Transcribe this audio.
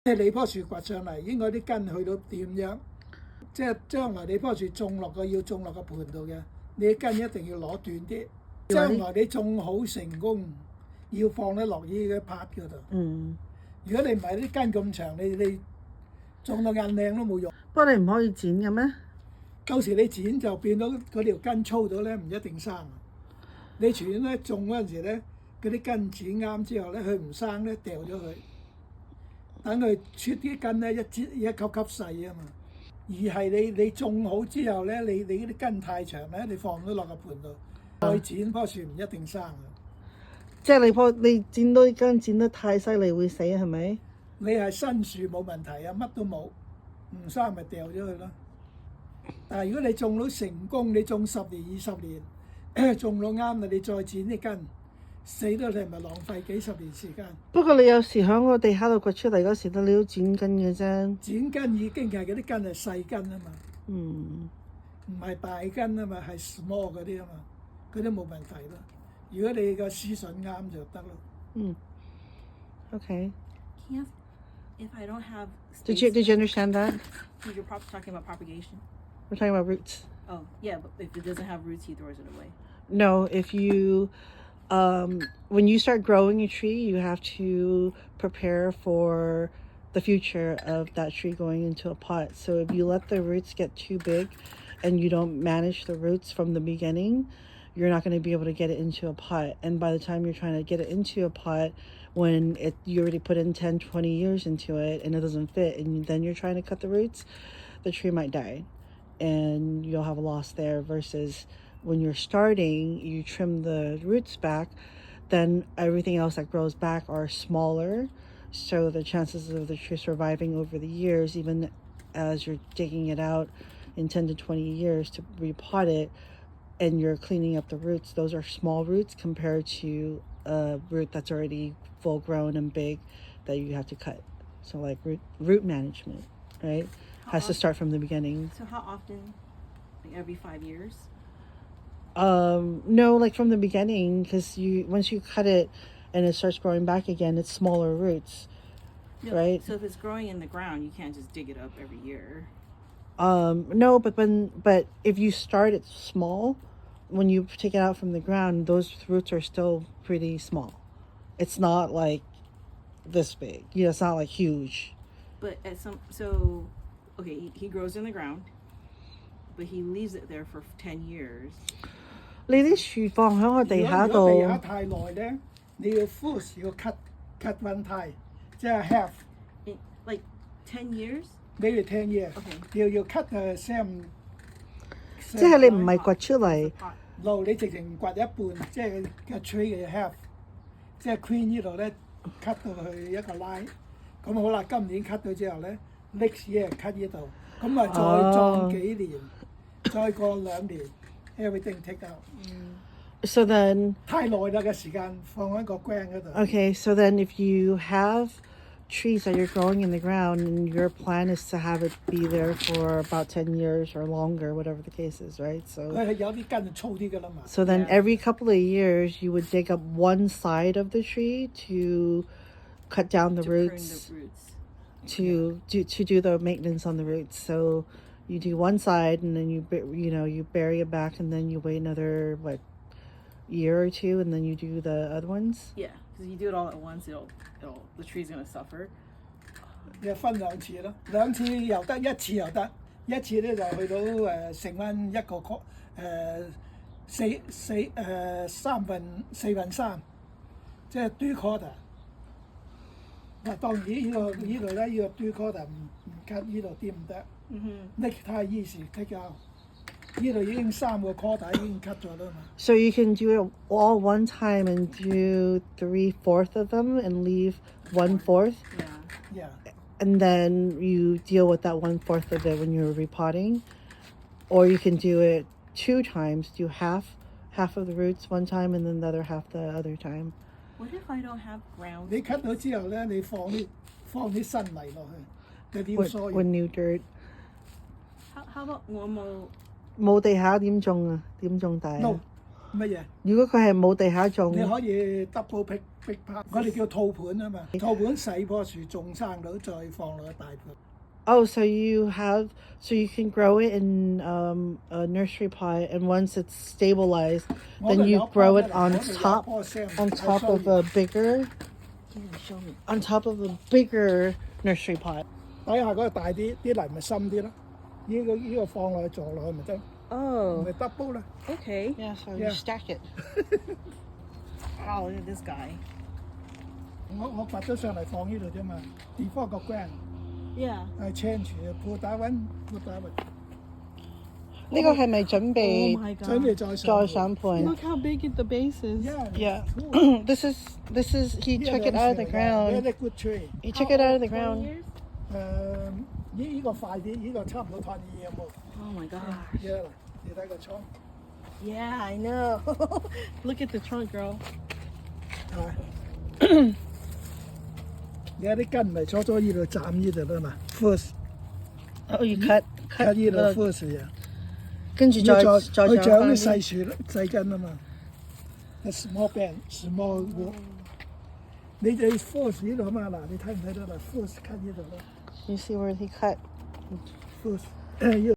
你棵樹掘上嚟，應該啲根去到點樣？即係將來你棵樹要種落個盤度嘅，你啲根一定要攞短啲。將來你種好成功，要放得落呢個拍嗰度。如果你唔係啲根咁長，你種到硬靚都冇用。不過你唔可以剪嘅咩？舊時你剪就變到嗰條根粗到咧，唔一定生。你全咧種嗰陣時咧，嗰啲根剪啱之後咧，佢唔生咧，掉咗佢。等佢出啲根咧，一級級細啊嘛。而係你種好之後咧，你啲根太長咧，你放咗落個盤度，再剪棵樹唔一定生。即係你剪到啲根剪得太犀利會死係咪？你係新樹冇問題啊，乜都冇，唔生咪掉咗佢咯。但係如果你種到成功，你種10年20年，種到啱啦，你再剪啲根，死咗你咪浪費幾十年時間。不過你有時喺個地下度掘出嚟嗰時，你都剪根嘅啫。剪根已經係嗰啲根係細根啊嘛，唔係大根啊嘛，係 small 嗰啲啊嘛，嗰啲冇問題咯。如果你個思想啱就得咯。Okay. If I don't have space, did you understand that? You're talking about propagation. We're talking about roots. Oh yeah, but if it doesn't have roots, he throws it away. No, if you when you start growing a tree, you have to prepare for the future of that tree going into a pot. So if you let the roots get too big and you don't manage the roots from the beginning, you're not going to be able to get it into a pot. And by the time you're trying to get it into a pot, when you already put in 10, 20 years into it and it doesn't fit, and then you're trying to cut the roots, the tree might die and you'll have a loss there. Versus when you're starting, you trim the roots back, then everything else that grows back are smaller. So the chances of the tree surviving over the years, even as you're digging it out in 10 to 20 years to repot it, and you're cleaning up the roots, those are small roots compared to a root that's already full grown and big that you have to cut. So like root management, right? Has to start from the beginning. So how often? Like every 5 years? No, like from the beginning, because once you cut it and it starts growing back again, it's smaller roots, right? So if it's growing in the ground, you can't just dig it up every year. No, but if you start it small, when you take it out from the ground, those roots are still pretty small. It's not like this big. It's not like huge. But he grows in the ground, but he leaves it there for 10 years. 你啲樹放喺個地下度。如果地下太耐咧，你要 first 要 cut one time， 即係 half。Like 10 years? Maybe 10 years。要 cut same。即係你唔係掘出嚟。No， 你直情掘一半，即係個 tree 嘅 half， 即係 queen 呢度咧 cut 到去一個 line。咁好啦，今年 cut 到之後咧 ，next year cut 呢度，咁啊再裝幾年，再過2年 ，everything take out。So then 太耐啦嘅時間，放喺個 ground 嗰度。Okay, so then if you have trees that you're growing in the ground and your plan is to have it be there for about 10 years or longer, whatever the case is, right? So then every couple of years you would dig up one side of the tree to cut down the roots, to do the maintenance on the roots. So you do one side and then you bury it back, and then you wait another year or two, and then you do the other ones. Yeah, because you do it all at once, the tree's gonna suffer. 你分2次咯，2次又得，1次又得。一次咧就去到剩翻一個4分3，即係 3 quarter。嗱，當然呢度咧，呢個 3 quarter 唔 cut 呢度啲唔得。Next太 easy take out。呢度已經3個 quarter 已經 cut 咗啦嘛。So you can do it all one time and do 3/4 of them and leave 1/4. Yeah. And then you deal with that 1/4 of it when you're repotting, or you can do it 2 times. Do half of the roots one time and then the other half the other time. What if I don't have ground? 你 cut 咗之後咧，你放啲新泥落去，with new dirt. How about normal? 冇地下點種啊？點種大啊？ No，乜嘢？如果佢係冇地下種，你可以 double pick。壁拍，我哋叫套盤啊嘛。套盤細棵樹種生到，再放落去大盤。Oh, so you can grow it in a nursery pot, and once it's stabilized, then you grow it on top of a bigger Show me. on top of a bigger nursery pot. 底下嗰個大啲，啲泥咪深啲咯。呢個放落去撞落去咪得， Oh, 咪 double 啦。 okay. Yeah, so Yeah. you stack it. Wow, look at this guy. 我掘咗上嚟放呢度啫嘛。Before 個 ground Yeah. I change put that one put that one。呢個係咪準 Oh 備 my god. 準備再上盤。 Look how big the base is. Yeah. Yeah. This is he took it out of the ground. Very good tree。 He took it out of the 20 ground. years? 呢個快啲，呢個差唔多20 year 有冇？ Oh my gosh. Yeah 你睇個倉。 Yeah, I know. Look at the trunk, girl. 係。而家啲根咪初初呢度斬呢度啦嘛。First Oh, you cut 呢度 the- first 啊。跟住要再去長啲翻細樹細根啊嘛。A small band small wood。你哋 first 呢度啊嘛嗱，你睇唔睇到啦？First cut 呢度啦。You see where he cut? First 呢